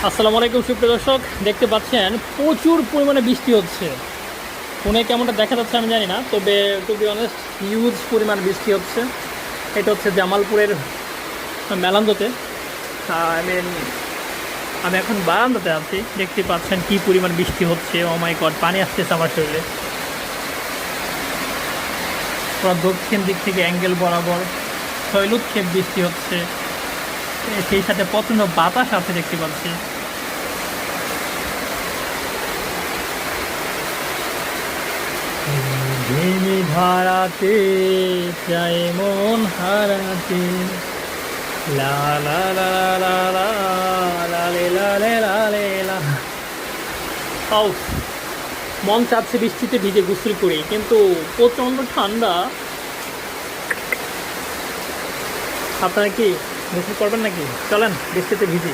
আসসালামু আলাইকুম সুপ্রিয় দর্শক, দেখতে পাচ্ছেন প্রচুর পরিমাণে বৃষ্টি হচ্ছে। ফোনে কেমনটা দেখা যাচ্ছে আমি জানি না, তবে টু বি অনেস্ট হিউজ পরিমাণ বৃষ্টি হচ্ছে। এটা হচ্ছে জামালপুরের মেলান্দতে। আই মিন আমি এখন বারান্দাতে আছি, দেখতে পাচ্ছেন কি পরিমাণ বৃষ্টি হচ্ছে। ও মাই গড, পানি আসতেছে আমার শরীরে। পুরো দক্ষিণ দিক থেকে অ্যাঙ্গেল বরাবর শৈলুৎক্ষেপ বৃষ্টি হচ্ছে, সেই সাথে প্রচণ্ড বাতাস আছে দেখতে পাচ্ছি। ঝিমি ধারাতে যায় মন হারাতে, লা লা লা লা লা লা লে লা লে লা লে লা। আউ, মন চাচ্ছে বৃষ্টিতে ভিজে গোসল করি, কিন্তু প্রচণ্ড ঠান্ডা। আপনারা কি গোসল করবেন নাকি? চলেন বৃষ্টিতে ভিজি।